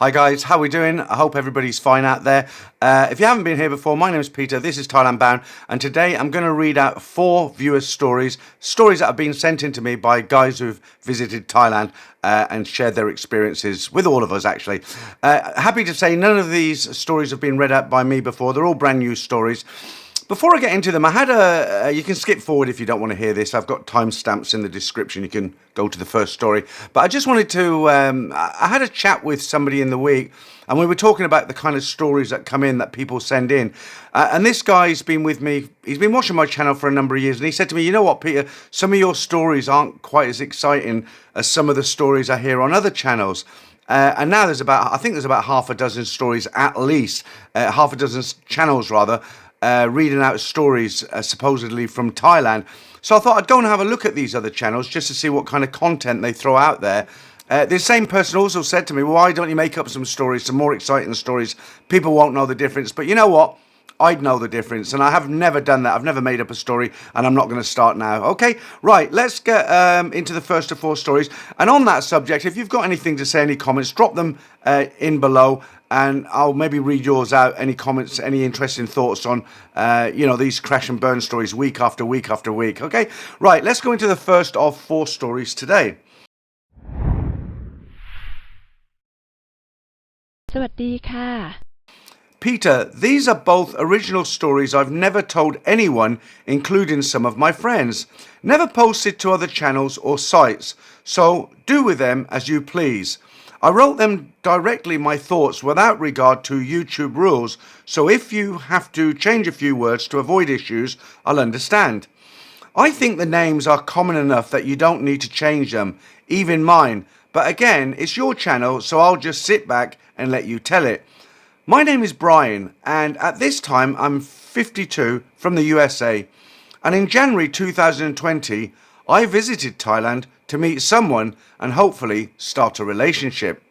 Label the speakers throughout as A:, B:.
A: Hi guys, how we doing? I hope everybody's fine out there. If you haven't been here before, my name is Peter, this is Thailand Bound, and today I'm going to read out 4 viewers' stories that have been sent in to me by guys who've visited Thailand and shared their experiences with all of us actually. Happy to say none of these stories have been read out by me before, they're all brand new stories. Before I get into them, I had you can skip forward if you don't want to hear this. I've got timestamps in the description. You can go to the first story. But I just wanted to, I had a chat with somebody in the week, and we were talking about the kind of stories that come in, that people send in. And this guy's been with me, he's been watching my channel for a number of years, and he said to me, you know what, Peter, some of your stories aren't quite as exciting as some of the stories I hear on other channels. And now I think there's about half a dozen stories at least, half a dozen channels rather, reading out stories supposedly from Thailand. So I thought I'd go and have a look at these other channels just to see what kind of content they throw out there. The same person also said to me, well, why don't you make up some stories, some more exciting stories? People won't know the difference. But you know what? I'd know the difference, and I have never done that. I've never made up a story, and I'm not going to start now. Okay, right, let's get into the first of 4 stories. And on that subject, if you've got anything to say, any comments, drop them in below, and I'll maybe read yours out, any comments, any interesting thoughts on, these crash and burn stories week after week after week. Okay, right, let's go into the first of 4 stories today.
B: สวัสดีค่ะ
A: Peter, these are both original stories I've never told anyone, including some of my friends. Never posted to other channels or sites, so do with them as you please. I wrote them directly my thoughts without regard to YouTube rules, so if you have to change a few words to avoid issues, I'll understand. I think the names are common enough that you don't need to change them, even mine, but again, it's your channel, so I'll just sit back and let you tell it. My name is Brian, and at this time I'm 52 from the USA, and in January 2020 I visited Thailand to meet someone and hopefully start a relationship.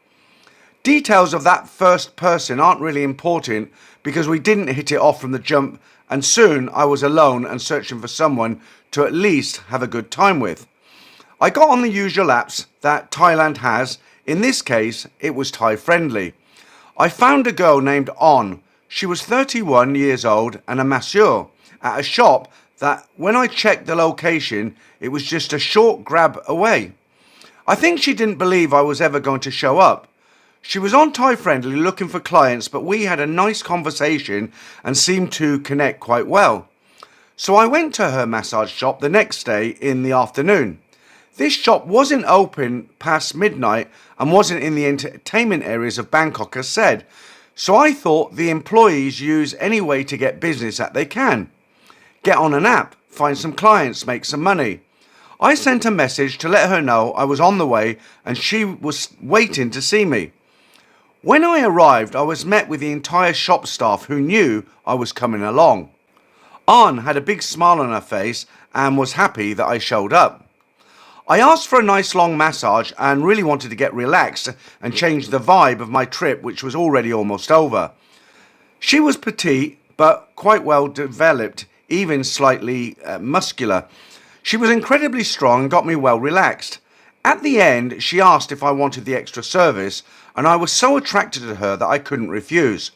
A: Details of that first person aren't really important because we didn't hit it off from the jump, and soon I was alone and searching for someone to at least have a good time with. I got on the usual apps that Thailand has. In this case it was Thaifriendly. I found a girl named On. She was 31 years old and a masseur at a shop that, when I checked the location, it was just a short grab away. I think she didn't believe I was ever going to show up. She was on Thaifriendly looking for clients, but we had a nice conversation and seemed to connect quite well. So I went to her massage shop the next day in the afternoon. This shop wasn't open past midnight and wasn't in the entertainment areas of Bangkok as said, so I thought the employees use any way to get business that they can. Get on an app, find some clients, make some money. I sent a message to let her know I was on the way and she was waiting to see me. When I arrived, I was met with the entire shop staff who knew I was coming along. An had a big smile on her face and was happy that I showed up. I asked for a nice long massage and really wanted to get relaxed and change the vibe of my trip, which was already almost over. She was petite but quite well developed, even slightly muscular. She was incredibly strong and got me well relaxed. At the end, she asked if I wanted the extra service, and I was so attracted to her that I couldn't refuse.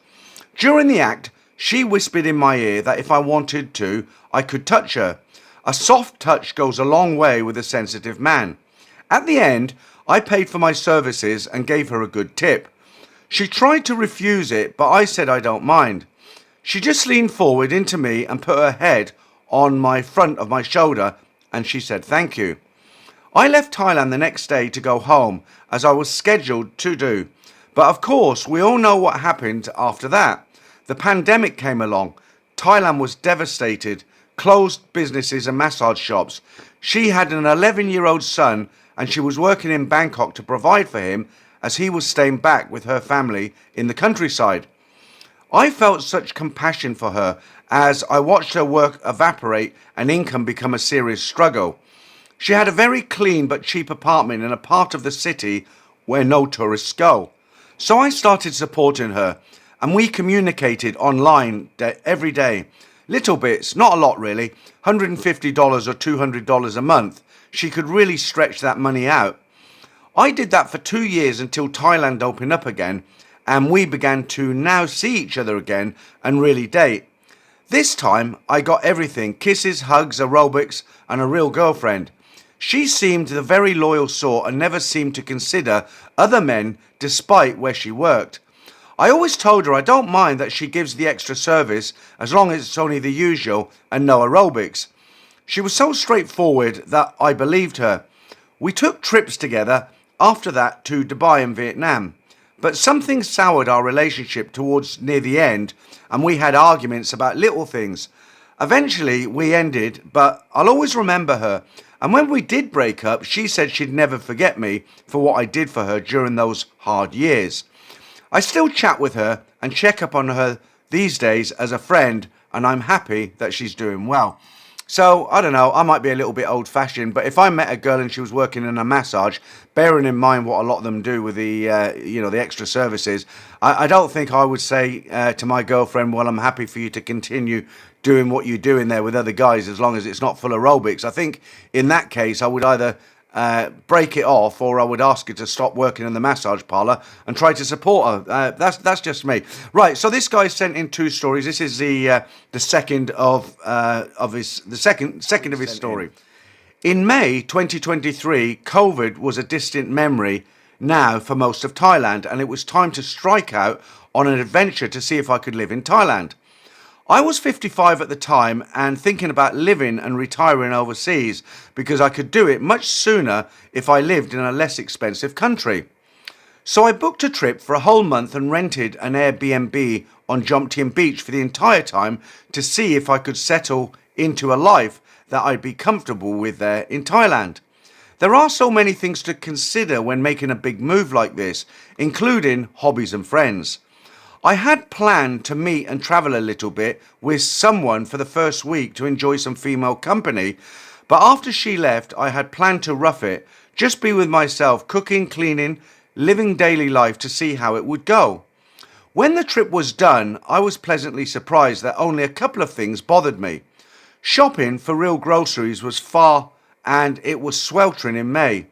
A: During the act, she whispered in my ear that if I wanted to, I could touch her. A soft touch goes a long way with a sensitive man. At the end, I paid for my services and gave her a good tip. She tried to refuse it, but I said I don't mind. She just leaned forward into me and put her head on my front of my shoulder, and she said thank you. I left Thailand the next day to go home, as I was scheduled to do. But of course, we all know what happened after that. The pandemic came along. Thailand was devastated. Closed businesses and massage shops. She had an 11-year-old son and she was working in Bangkok to provide for him as he was staying back with her family in the countryside. I felt such compassion for her as I watched her work evaporate and income become a serious struggle. She had a very clean but cheap apartment in a part of the city where no tourists go. So I started supporting her and we communicated online every day. Little bits, not a lot really, $150 or $200 a month. She could really stretch that money out. I did that for 2 years until Thailand opened up again, and we began to now see each other again and really date. This time I got everything: kisses, hugs, aerobics, and a real girlfriend. She seemed the very loyal sort and never seemed to consider other men despite where she worked. I always told her I don't mind that she gives the extra service as long as it's only the usual and no aerobics. She was so straightforward that I believed her. We took trips together after that to Dubai and Vietnam, but something soured our relationship towards near the end, and we had arguments about little things. Eventually we ended, but I'll always remember her, and when we did break up, she said she'd never forget me for what I did for her during those hard years. I still chat with her and check up on her these days as a friend, and I'm happy that she's doing well. So, I don't know, I might be a little bit old-fashioned, but if I met a girl and she was working in a massage, bearing in mind what a lot of them do with the extra services, I don't think I would say to my girlfriend, well, I'm happy for you to continue doing what you're doing there with other guys as long as it's not full aerobics. I think in that case, I would either break it off, or I would ask her to stop working in the massage parlour and try to support her. That's just me. Right. So this guy sent in 2 stories. This is the second of his story. In May 2023, COVID was a distant memory now for most of Thailand, and it was time to strike out on an adventure to see if I could live in Thailand. I was 55 at the time and thinking about living and retiring overseas because I could do it much sooner if I lived in a less expensive country. So I booked a trip for a whole month and rented an Airbnb on Jomtien Beach for the entire time to see if I could settle into a life that I'd be comfortable with there in Thailand. There are so many things to consider when making a big move like this, including hobbies and friends. I had planned to meet and travel a little bit with someone for the first week to enjoy some female company, but after she left, I had planned to rough it, just be with myself, cooking, cleaning, living daily life to see how it would go. When the trip was done, I was pleasantly surprised that only a couple of things bothered me. Shopping for real groceries was far, and it was sweltering in May.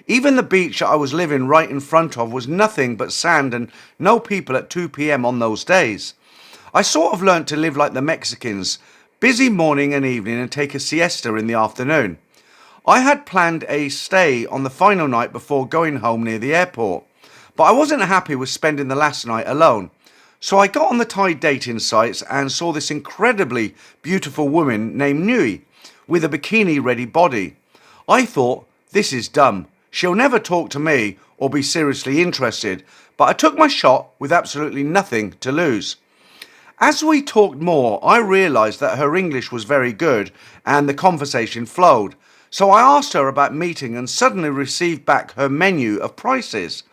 A: Even the beach that I was living right in front of was nothing but sand and no people at 2 p.m. on those days. I sort of learnt to live like the Mexicans, busy morning and evening and take a siesta in the afternoon. I had planned a stay on the final night before going home near the airport, but I wasn't happy with spending the last night alone. So I got on the Thai dating sites and saw this incredibly beautiful woman named Nui with a bikini ready body. I thought, this is dumb. She'll never talk to me or be seriously interested, but I took my shot with absolutely nothing to lose. As we talked more, I realised that her English was very good and the conversation flowed. So I asked her about meeting and suddenly received back her menu of prices.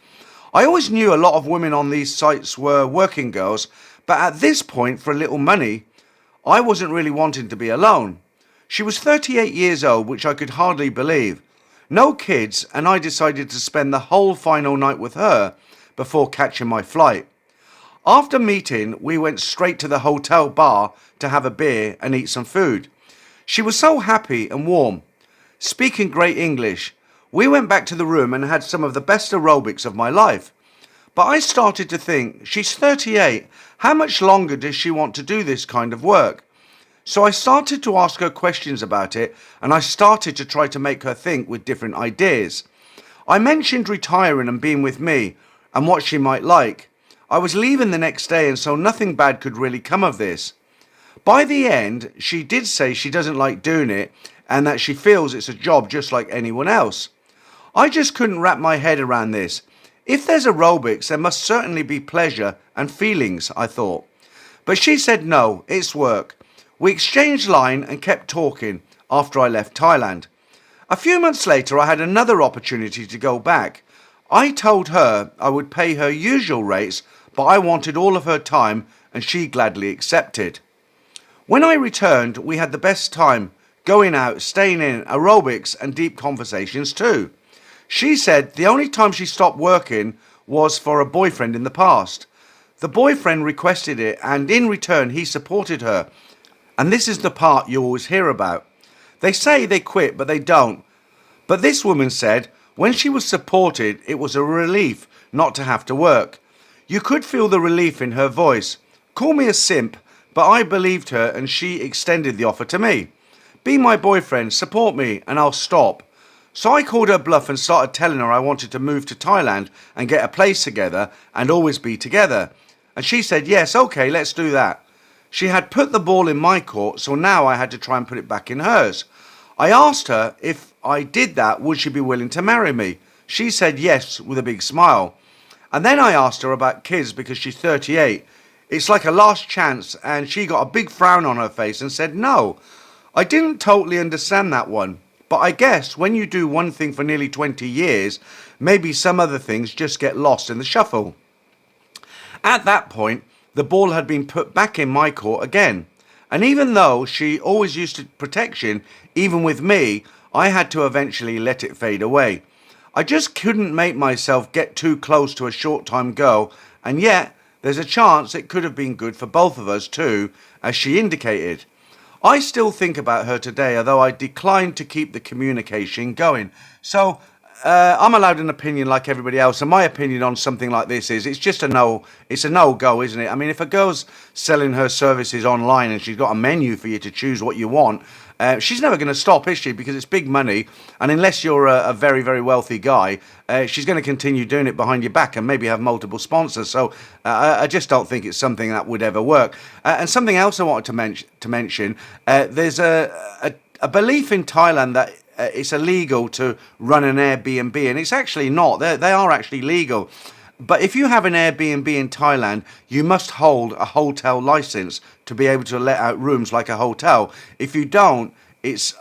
A: I always knew a lot of women on these sites were working girls, but at this point, for a little money, I wasn't really wanting to be alone. She was 38 years old, which I could hardly believe. No kids, and I decided to spend the whole final night with her before catching my flight. After meeting, we went straight to the hotel bar to have a beer and eat some food. She was so happy and warm, speaking great English. We went back to the room and had some of the best aerobics of my life. But I started to think, she's 38, how much longer does she want to do this kind of work? So I started to ask her questions about it, and I started to try to make her think with different ideas. I mentioned retiring and being with me and what she might like. I was leaving the next day, and so nothing bad could really come of this. By the end, she did say she doesn't like doing it and that she feels it's a job just like anyone else. I just couldn't wrap my head around this. If there's aerobics, there must certainly be pleasure and feelings, I thought. But she said no, it's work. We exchanged line and kept talking after I left Thailand. A few months later, I had another opportunity to go back. I told her I would pay her usual rates, but I wanted all of her time, and she gladly accepted. When I returned, we had the best time, going out, staying in, aerobics and deep conversations too. She said the only time she stopped working was for a boyfriend in the past. The boyfriend requested it, and in return he supported her. And this is the part you always hear about. They say they quit, but they don't. But this woman said when she was supported, it was a relief not to have to work. You could feel the relief in her voice. Call me a simp, but I believed her and she extended the offer to me. Be my boyfriend, support me, and I'll stop. So I called her bluff and started telling her I wanted to move to Thailand and get a place together and always be together. And she said, yes, okay, let's do that. She had put the ball in my court, so now I had to try and put it back in hers. I asked her if I did that, would she be willing to marry me? She said yes with a big smile. And then I asked her about kids because she's 38. It's like a last chance, and she got a big frown on her face and said no. I didn't totally understand that one, but I guess when you do one thing for nearly 20 years, maybe some other things just get lost in the shuffle. At that point, the ball had been put back in my court again. And even though she always used protection, even with me, I had to eventually let it fade away. I just couldn't make myself get too close to a short-time girl, and yet there's a chance it could have been good for both of us too, as she indicated. I still think about her today, although I declined to keep the communication going. So I'm allowed an opinion like everybody else, and my opinion on something like this is it's just a no. It's a no-go, isn't it? I mean, if a girl's selling her services online and she's got a menu for you to choose what you want, she's never going to stop, is she? Because it's big money, and unless you're a very, very wealthy guy, she's going to continue doing it behind your back and maybe have multiple sponsors. So I just don't think it's something that would ever work. And something else I wanted to mention, there's a belief in Thailand that it's illegal to run an Airbnb, and it's actually not. They are actually legal. But if you have an Airbnb in Thailand, you must hold a hotel license to be able to let out rooms like a hotel. If you don't, it's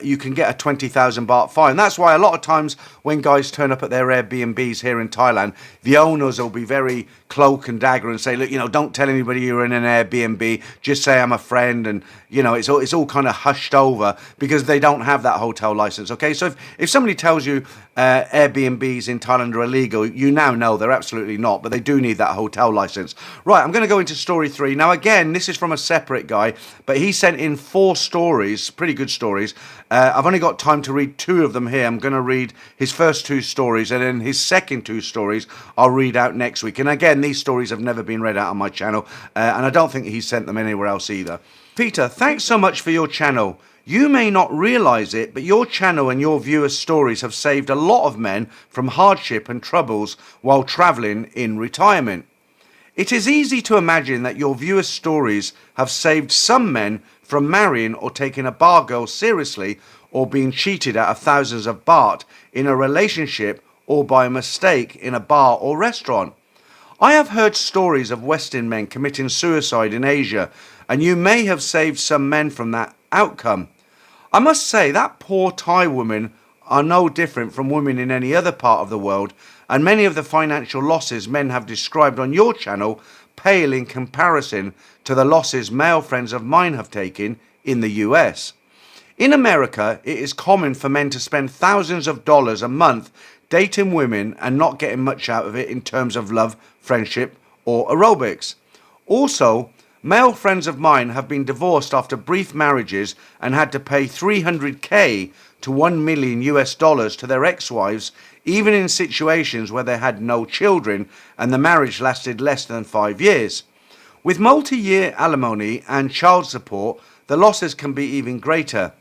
A: you can get a 20,000 baht fine. That's why a lot of times when guys turn up at their Airbnbs here in Thailand, the owners will be very cloak and dagger and say, look, don't tell anybody you're in an Airbnb. Just say I'm a friend, and it's all kind of hushed over because they don't have that hotel license. Okay, so if somebody tells you Airbnbs in Thailand are illegal, you now know they're absolutely not, but they do need that hotel license. Right, I'm going to go into story 3. Now again, this is from a separate guy, but he sent in 4 stories, pretty good stories. I've only got time to read 2 of them here. I'm going to read his first 2 stories, and then his second 2 stories I'll read out next week. And again, these stories have never been read out on my channel, and I don't think he sent them anywhere else either. Peter, thanks so much for your channel. You may not realise it, but your channel and your viewers' stories have saved a lot of men from hardship and troubles while travelling in retirement. It is easy to imagine that your viewers' stories have saved some men from marrying or taking a bar girl seriously, or being cheated out of thousands of baht in a relationship, or by mistake in a bar or restaurant. I have heard stories of Western men committing suicide in Asia, and you may have saved some men from that outcome. I must say that poor Thai women are no different from women in any other part of the world, and many of the financial losses men have described on your channel pale in comparison to the losses male friends of mine have taken in the US. In America, it is common for men to spend thousands of dollars a month dating women and not getting much out of it in terms of love, friendship, or aerobics. Also, male friends of mine have been divorced after brief marriages and had to pay $300K to $1 million to their ex-wives, even in situations where they had no children and the marriage lasted less than 5 years. With multi-year alimony and child support, the losses can be even greater.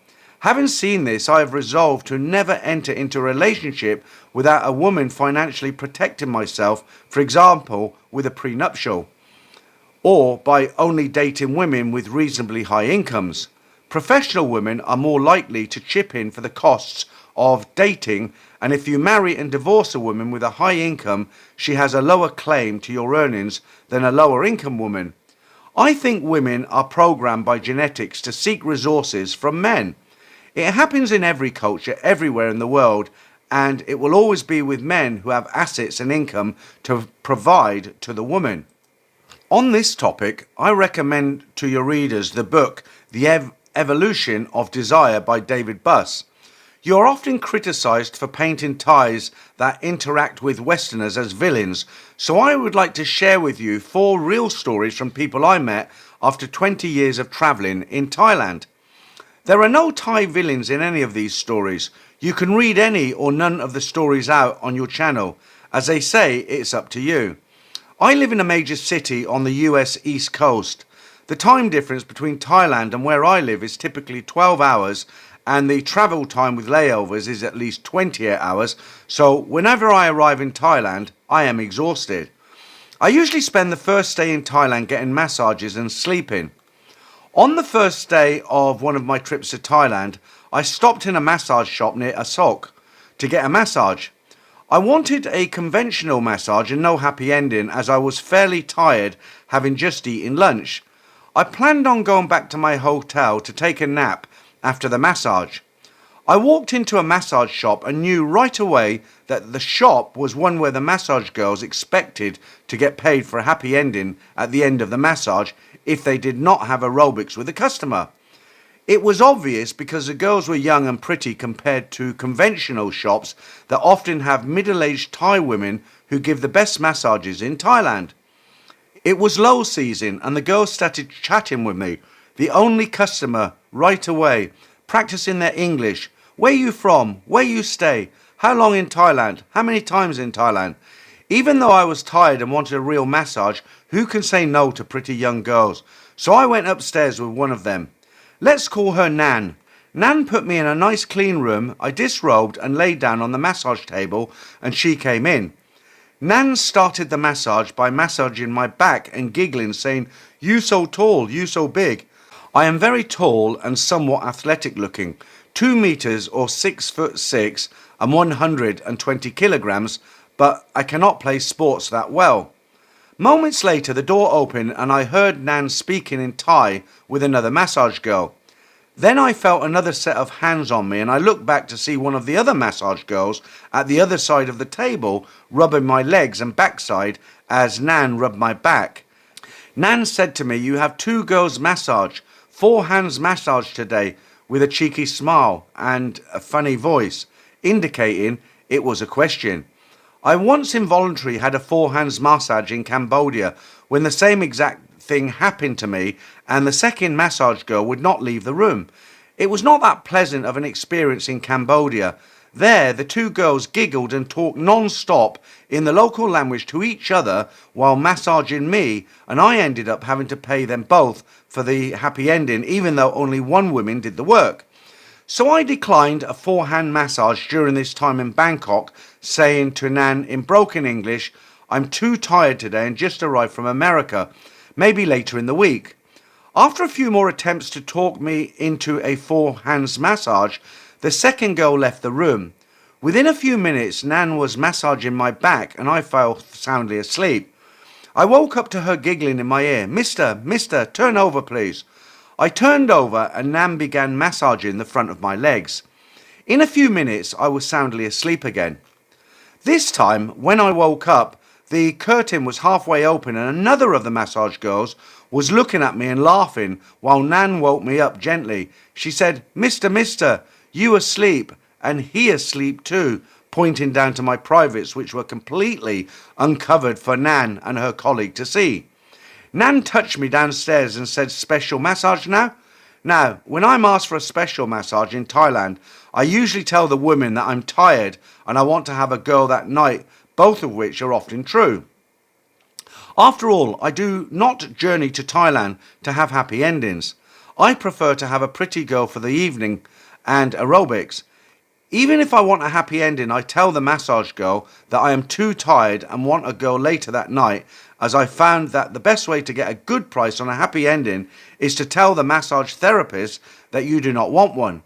A: Having seen this, I have resolved to never enter into a relationship without a woman financially protecting myself, for example, with a prenuptial, or by only dating women with reasonably high incomes. Professional women are more likely to chip in for the costs of dating, and if you marry and divorce a woman with a high income, she has a lower claim to your earnings than a lower income woman. I think women are programmed by genetics to seek resources from men. It happens in every culture, everywhere in the world, and it will always be with men who have assets and income to provide to the woman. On this topic, I recommend to your readers the book The Evolution of Desire by David Buss. You are often criticised for painting Thais that interact with Westerners as villains, so I would like to share with you 4 real stories from people I met after 20 years of travelling in Thailand. There are no Thai villains in any of these stories. You can read any or none of the stories out on your channel. As they say, it's up to you. I live in a major city on the US East Coast. The time difference between Thailand and where I live is typically 12 hours, and the travel time with layovers is at least 28 hours, so whenever I arrive in Thailand, I am exhausted. I usually spend the first day in Thailand getting massages and sleeping. On the first day of one of my trips to Thailand, I stopped in a massage shop near Asok to get a massage. I wanted a conventional massage and no happy ending, as I was fairly tired having just eaten lunch. I planned on going back to my hotel to take a nap after the massage. I walked into a massage shop and knew right away that the shop was one where the massage girls expected to get paid for a happy ending at the end of the massage if they did not have aerobics with the customer. It was obvious because the girls were young and pretty compared to conventional shops that often have middle-aged Thai women who give the best massages in Thailand. It was low season and the girls started chatting with me, the only customer, right away, practicing their English. Where you from? Where you stay? How long in Thailand? How many times in Thailand? Even though I was tired and wanted a real massage, who can say no to pretty young girls? So I went upstairs with one of them. Let's call her Nan. Nan put me in a nice clean room. I disrobed and laid down on the massage table and she came in. Nan started the massage by massaging my back and giggling, saying, "You so tall, you so big." I am very tall and somewhat athletic looking, 2 meters or 6'6" and 120 kilograms, but I cannot play sports that well. Moments later, the door opened and I heard Nan speaking in Thai with another massage girl. Then I felt another set of hands on me and I looked back to see one of the other massage girls at the other side of the table rubbing my legs and backside as Nan rubbed my back. Nan said to me, "You have 2 girls massage, 4 hands massage today," with a cheeky smile and a funny voice, indicating it was a question. I once involuntarily had a 4 hands massage in Cambodia when the same exact thing happened to me and the second massage girl would not leave the room. It was not that pleasant of an experience in Cambodia. There, the 2 girls giggled and talked non-stop in the local language to each other while massaging me, and I ended up having to pay them both for the happy ending, even though only one woman did the work. So I declined a 4-hand massage during this time in Bangkok, saying to Nan in broken English, "I'm too tired today and just arrived from America, maybe later in the week." After a few more attempts to talk me into a 4-hands massage, the second girl left the room. Within a few minutes, Nan was massaging my back and I fell soundly asleep. I woke up to her giggling in my ear, Mister, turn over please." I turned over and Nan began massaging the front of my legs. In a few minutes, I was soundly asleep again. This time, when I woke up, the curtain was halfway open and another of the massage girls was looking at me and laughing while Nan woke me up gently. She said, Mister, you asleep and he asleep too," pointing down to my privates, which were completely uncovered for Nan and her colleague to see. Nan touched me downstairs and said, "Special massage now?" Now, when I'm asked for a special massage in Thailand, I usually tell the women that I'm tired and I want to have a girl that night, both of which are often true. After all, I do not journey to Thailand to have happy endings. I prefer to have a pretty girl for the evening and aerobics. Even if I want a happy ending, I tell the massage girl that I am too tired and want a girl later that night, as I found that the best way to get a good price on a happy ending is to tell the massage therapist that you do not want one.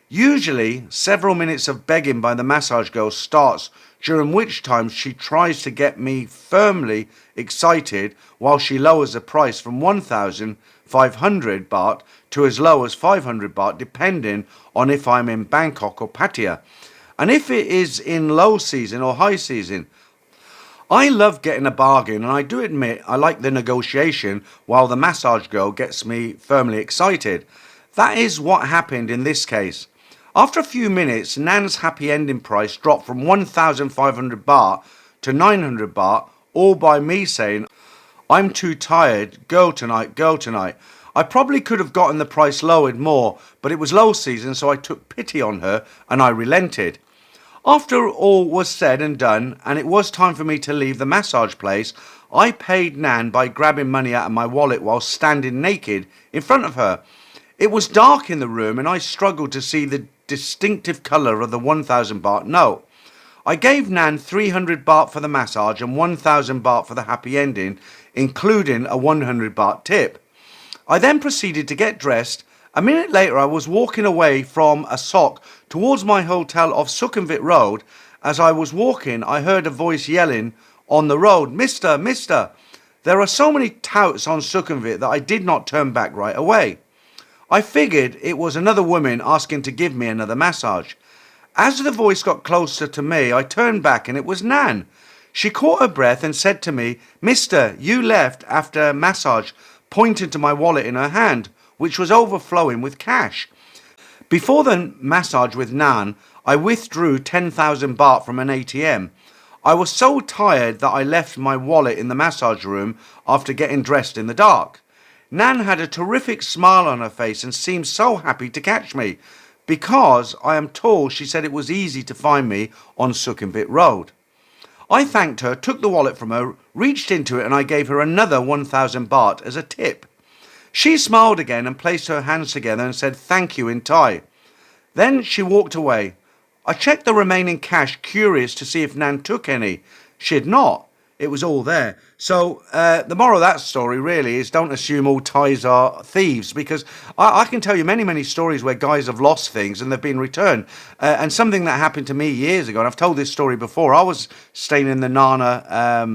A: Usually, several minutes of begging by the massage girl starts, during which time she tries to get me firmly excited while she lowers the price from 1,500 baht to as low as 500 baht, depending on if I'm in Bangkok or Pattaya, and if it is in low season or high season. I love getting a bargain, and I do admit I like the negotiation while the massage girl gets me firmly excited. That is what happened in this case. After a few minutes, Nan's happy ending price dropped from 1,500 baht to 900 baht, all by me saying, "I'm too tired, girl tonight, girl tonight." I probably could have gotten the price lowered more, but it was low season, so I took pity on her and I relented. After all was said and done, and it was time for me to leave the massage place, I paid Nan by grabbing money out of my wallet while standing naked in front of her. It was dark in the room and I struggled to see the distinctive colour of the 1,000 baht note. I gave Nan 300 baht for the massage and 1,000 baht for the happy ending, including a 100 baht tip. I then proceeded to get dressed. A minute later, I was walking away from a sock towards my hotel off Sukhumvit Road. As I was walking, I heard a voice yelling on the road, "Mister, Mister." There are so many touts on Sukhumvit that I did not turn back right away. I figured it was another woman asking to give me another massage. As the voice got closer to me, I turned back and it was Nan. She caught her breath and said to me, "Mister, you left after a massage," pointing to my wallet in her hand, which was overflowing with cash. Before the massage with Nan, I withdrew 10,000 baht from an ATM. I was so tired that I left my wallet in the massage room after getting dressed in the dark. Nan had a terrific smile on her face and seemed so happy to catch me, because I am told she said it was easy to find me on Sukhumvit Road. I thanked her, took the wallet from her, reached into it and I gave her another 1,000 baht as a tip. She smiled again and placed her hands together and said thank you in Thai. Then she walked away. I checked the remaining cash, curious to see if Nan took any. She had not. It was all there. So the moral of that story really is don't assume all Thais are thieves, because I can tell you many stories where guys have lost things and they've been returned. And something that happened to me years ago, and I've told this story before, I was staying in the I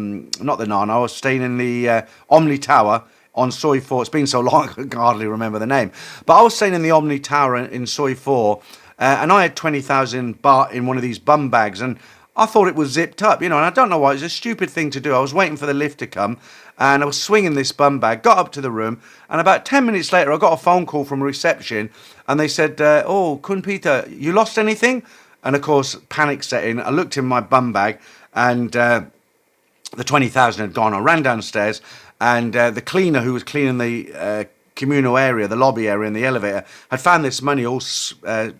A: was staying in the Omni Tower on Soi 4. It's been so long I can hardly remember the name. But I was staying in the Omni Tower in Soi 4 and I had 20,000 baht in one of these bum bags, and I thought it was zipped up, and I don't know why. It was a stupid thing to do. I was waiting for the lift to come and I was swinging this bum bag, got up to the room, and about 10 minutes later I got a phone call from reception and they said, "Oh, Kun Peter, you lost anything?" And of course, panic set in. I looked in my bum bag and the 20,000 had gone. I ran downstairs and the cleaner who was cleaning the communal area, the lobby area in the elevator, had found this money all spread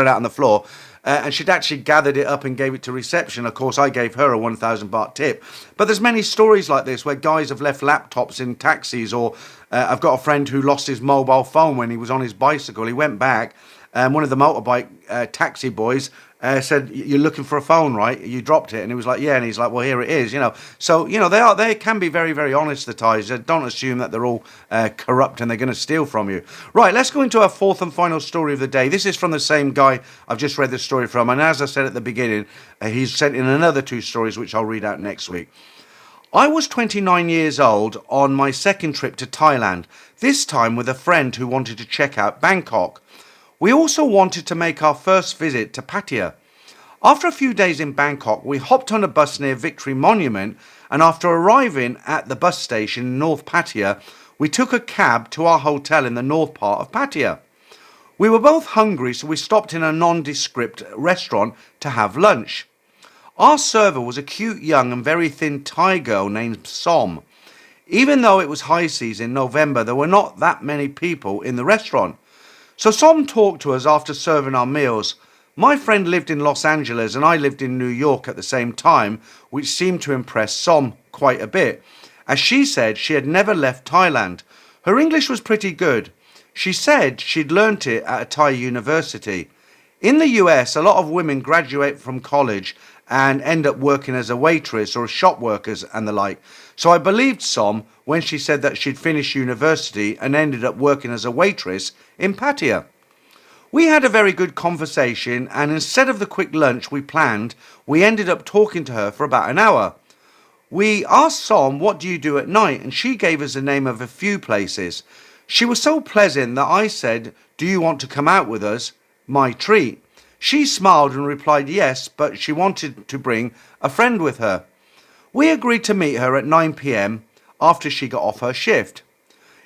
A: out on the floor. And she'd actually gathered it up and gave it to reception. Of course, I gave her a 1,000 baht tip. But there's many stories like this where guys have left laptops in taxis, or I've got a friend who lost his mobile phone when he was on his bicycle. He went back and one of the motorbike taxi boys said, "You're looking for a phone, right? You dropped it." And he was like, "Yeah." And he's like, "Well, here it is." So they can be very, very honest, the Thais. Don't assume that they're all corrupt and they're going to steal from you. Right, let's go into our fourth and final story of the day. This is from the same guy I've just read the story from, and as I said at the beginning, he's sent in another 2 stories which I'll read out next week. I was 29 years old on my second trip to Thailand, this time with a friend who wanted to check out Bangkok. We also wanted to make our first visit to Pattaya. After a few days in Bangkok, we hopped on a bus near Victory Monument, and after arriving at the bus station in North Pattaya, we took a cab to our hotel in the north part of Pattaya. We were both hungry, so we stopped in a nondescript restaurant to have lunch. Our server was a cute young and very thin Thai girl named Som. Even though it was high season in November, there were not that many people in the restaurant. So Som talked to us after serving our meals. My friend lived in Los Angeles and I lived in New York at the same time, which seemed to impress Som quite a bit, as she said she had never left Thailand. Her English was pretty good. She said she'd learnt it at a Thai university. In the US, a lot of women graduate from college and end up working as a waitress or shop workers and the like. So I believed Som when she said that she'd finished university and ended up working as a waitress in Pattaya. We had a very good conversation, and instead of the quick lunch we planned, we ended up talking to her for about an hour. We asked Som, "What do you do at night?" and she gave us the name of a few places. She was so pleasant that I said, "Do you want to come out with us? My treat." She smiled and replied yes, but she wanted to bring a friend with her. We agreed to meet her at 9 p.m. after she got off her shift.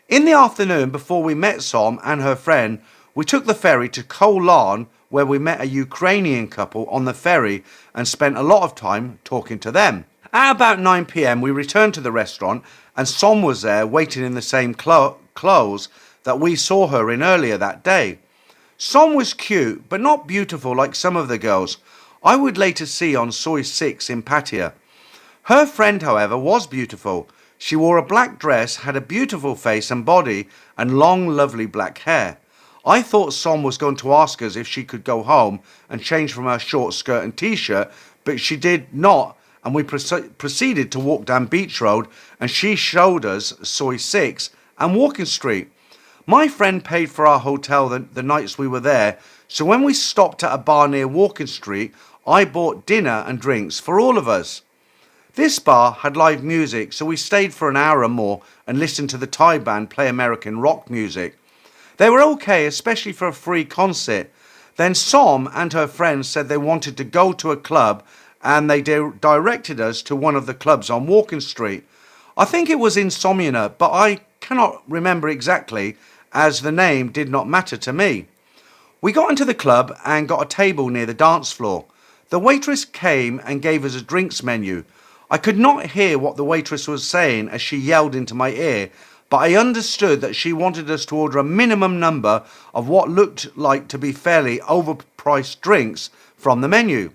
A: In the afternoon, before we met Som and her friend, we took the ferry to Koh Larn, where we met a Ukrainian couple on the ferry and spent a lot of time talking to them. At about 9 p.m. we returned to the restaurant and Som was there waiting in the same clothes that we saw her in earlier that day. Som was cute, but not beautiful like some of the girls I would later see on Soi 6 in Pattaya. Her friend, however, was beautiful. She wore a black dress, had a beautiful face and body, and long, lovely black hair. I thought Som was going to ask us if she could go home and change from her short skirt and t-shirt, but she did not, and we proceeded to walk down Beach Road, and she showed us Soi 6 and Walking Street. My friend paid for our hotel the nights we were there, so when we stopped at a bar near Walking Street, I bought dinner and drinks for all of us. This bar had live music, so we stayed for an hour or more and listened to the Thai band play American rock music. They were okay, especially for a free concert. Then Som and her friends said they wanted to go to a club, and they directed us to one of the clubs on Walking Street. I think it was Insomnia, but I cannot remember exactly, as the name did not matter to me. We got into the club and got a table near the dance floor. The waitress came and gave us a drinks menu. I could not hear what the waitress was saying as she yelled into my ear, but I understood that she wanted us to order a minimum number of what looked like to be fairly overpriced drinks from the menu.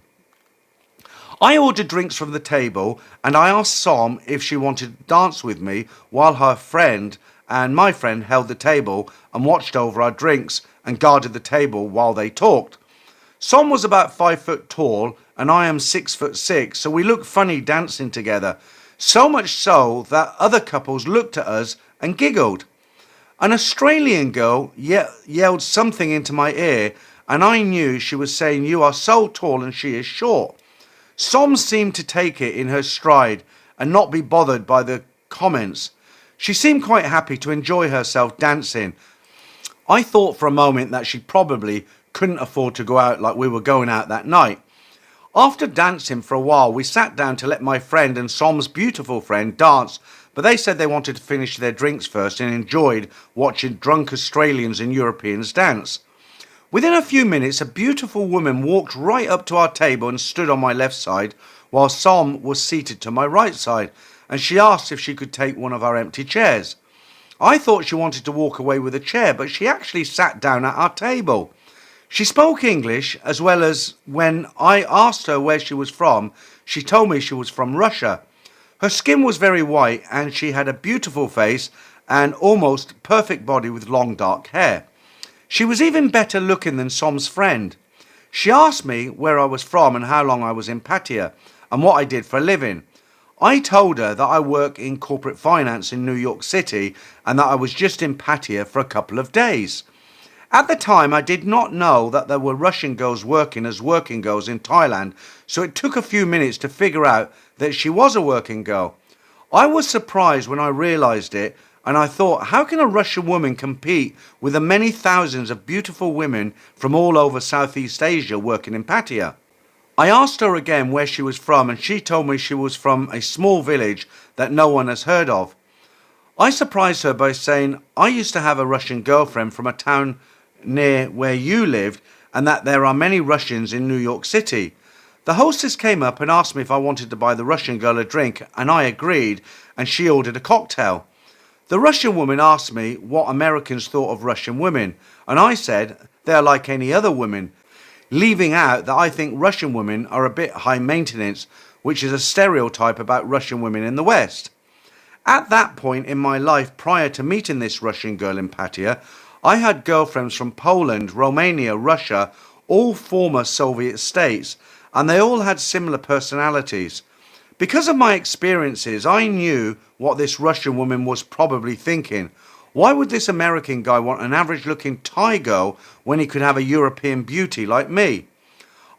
A: I ordered drinks from the table, and I asked Som if she wanted to dance with me while her friend and my friend held the table and watched over our drinks and guarded the table while they talked. Som was about 5 foot tall and I am 6'6", so we looked funny dancing together. So much so that other couples looked at us and giggled. An Australian girl yelled something into my ear, and I knew she was saying, "You are so tall and she is short." Som seemed to take it in her stride and not be bothered by the comments. She seemed quite happy to enjoy herself dancing. I thought for a moment that she probably couldn't afford to go out like we were going out that night. After dancing for a while, we sat down to let my friend and Som's beautiful friend dance, but they said they wanted to finish their drinks first and enjoyed watching drunk Australians and Europeans dance. Within a few minutes, a beautiful woman walked right up to our table and stood on my left side, while Som was seated to my right side, and she asked if she could take one of our empty chairs. I thought she wanted to walk away with a chair, but she actually sat down at our table. She spoke English, as well as when I asked her where she was from, she told me she was from Russia. Her skin was very white and she had a beautiful face and almost perfect body with long dark hair. She was even better looking than Som's friend. She asked me where I was from and how long I was in Pattaya and what I did for a living. I told her that I work in corporate finance in New York City and that I was just in Pattaya for a couple of days. At the time, I did not know that there were Russian girls working as working girls in Thailand, so it took a few minutes to figure out that she was a working girl. I was surprised when I realized it, and I thought, how can a Russian woman compete with the many thousands of beautiful women from all over Southeast Asia working in Pattaya? I asked her again where she was from, and she told me she was from a small village that no one has heard of. I surprised her by saying, I used to have a Russian girlfriend from a town near where you lived, and that there are many Russians in New York City. The hostess came up and asked me if I wanted to buy the Russian girl a drink, and I agreed, and she ordered a cocktail. The Russian woman asked me what Americans thought of Russian women, and I said they are like any other women, leaving out that I think Russian women are a bit high maintenance, which is a stereotype about Russian women in the West. At that point in my life, prior to meeting this Russian girl in Pattaya, I had girlfriends from Poland, Romania, Russia, all former Soviet states, and they all had similar personalities. Because of my experiences, I knew what this Russian woman was probably thinking. Why would this American guy want an average-looking Thai girl when he could have a European beauty like me?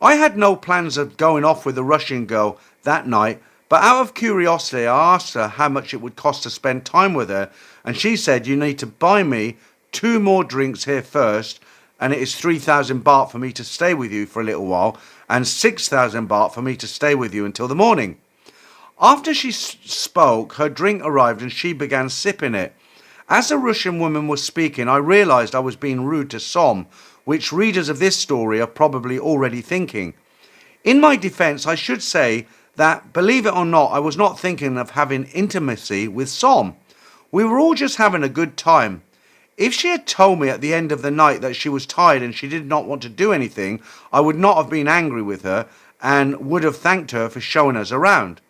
A: I had no plans of going off with the Russian girl that night, but out of curiosity, I asked her how much it would cost to spend time with her, and she said, "You need to buy me 2 more drinks here first, and it is 3,000 baht for me to stay with you for a little while, and 6,000 baht for me to stay with you until the morning." After she spoke, her drink arrived and she began sipping it. As the Russian woman was speaking, I realized I was being rude to Som, which readers of this story are probably already thinking. In my defense, I should say that, believe it or not, I was not thinking of having intimacy with Som. We were all just having a good time. If she had told me at the end of the night that she was tired and she did not want to do anything, I would not have been angry with her and would have thanked her for showing us around.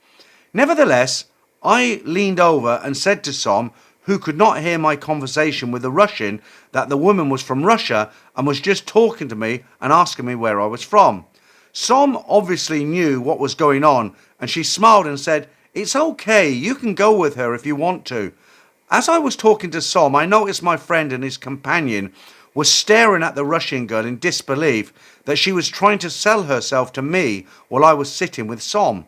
A: Nevertheless, I leaned over and said to Som, who could not hear my conversation with the Russian, that the woman was from Russia and was just talking to me and asking me where I was from. Som obviously knew what was going on, and she smiled and said, "It's okay, you can go with her if you want to." As I was talking to Som, I noticed my friend and his companion were staring at the Russian girl in disbelief that she was trying to sell herself to me while I was sitting with Som.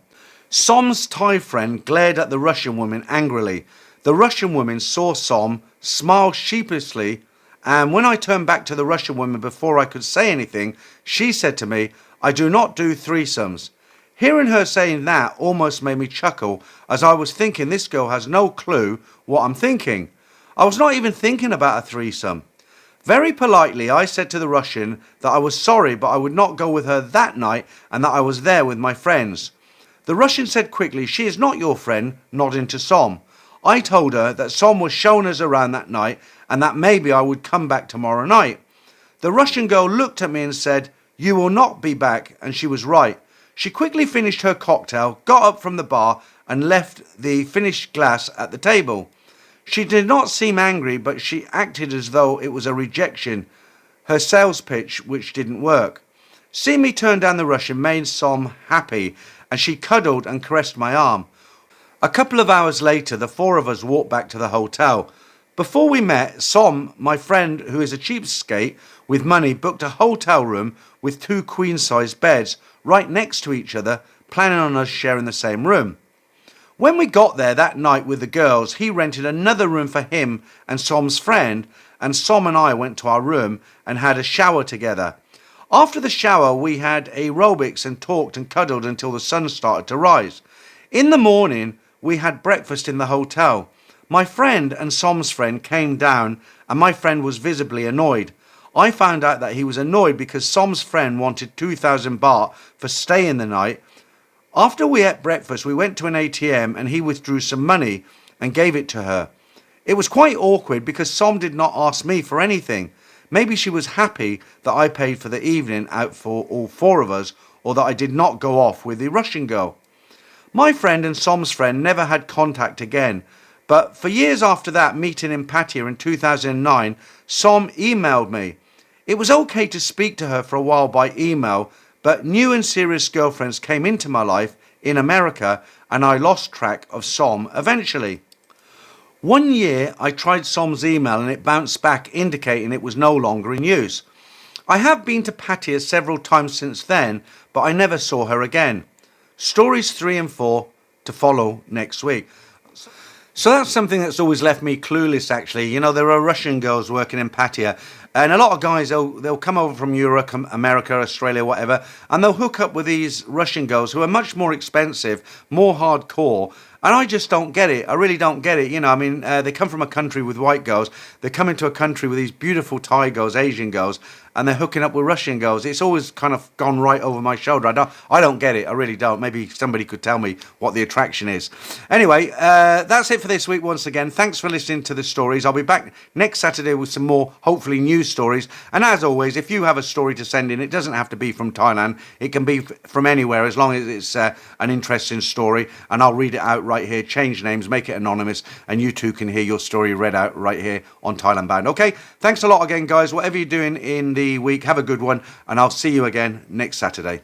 A: Som's Thai friend glared at the Russian woman angrily. The Russian woman saw Som, smiled sheepishly, and when I turned back to the Russian woman before I could say anything, she said to me, "I do not do threesomes." Hearing her saying that almost made me chuckle, as I was thinking this girl has no clue what I'm thinking. I was not even thinking about a threesome. Very politely, I said to the Russian that I was sorry, but I would not go with her that night and that I was there with my friends. The Russian said quickly, "She is not your friend," nodding to Som. I told her that Som was showing us around that night and that maybe I would come back tomorrow night. The Russian girl looked at me and said, "You will not be back," and she was right. She quickly finished her cocktail, got up from the bar and left the finished glass at the table. She did not seem angry, but she acted as though it was a rejection, her sales pitch which didn't work. Seeing me turn down the Russian made Som happy, and she cuddled and caressed my arm. A couple of hours later, the four of us walked back to the hotel. Before we met, Som, my friend who is a cheapskate with money, booked a hotel room with 2 queen-size beds right next to each other, planning on us sharing the same room. When we got there that night with the girls, he rented another room for him and Som's friend, and Som and I went to our room and had a shower together. After the shower, we had aerobics and talked and cuddled until the sun started to rise. In the morning, we had breakfast in the hotel. My friend and Som's friend came down, and my friend was visibly annoyed. I found out that he was annoyed because Som's friend wanted 2,000 baht for staying the night. After we ate breakfast, we went to an ATM and he withdrew some money and gave it to her. It was quite awkward because Som did not ask me for anything. Maybe she was happy that I paid for the evening out for all 4 of us, or that I did not go off with the Russian girl. My friend and Som's friend never had contact again, but for years after that meeting in Pattaya in 2009, Som emailed me. It was okay to speak to her for a while by email, but new and serious girlfriends came into my life in America, and I lost track of Som eventually. One year I tried Som's email and it bounced back, indicating it was no longer in use. I have been to Pattaya several times since then, but I never saw her again. Stories 3 and 4 to follow next week. So that's something that's always left me clueless, actually. You know, there are Russian girls working in Pattaya, and a lot of guys, they'll come over from Europe, America, Australia, whatever, and they'll hook up with these Russian girls who are much more expensive, more hardcore, and I just don't get it. I really don't get it. You know, I mean, they come from a country with white girls, they come into a country with these beautiful Thai girls, Asian girls, and they're hooking up with Russian girls. It's always kind of gone right over my shoulder. I don't get it. I really don't. Maybe somebody could tell me what the attraction is. Anyway, that's it for this week once again. Thanks for listening to the stories. I'll be back next Saturday with some more, hopefully, news stories. And as always, if you have a story to send in, it doesn't have to be from Thailand. It can be from anywhere, as long as it's an interesting story. And I'll read it out right here, change names, make it anonymous, and you too can hear your story read out right here on Thailand Bound. Okay, thanks a lot again, guys. Whatever you're doing in the week, have a good one, and I'll see you again next Saturday.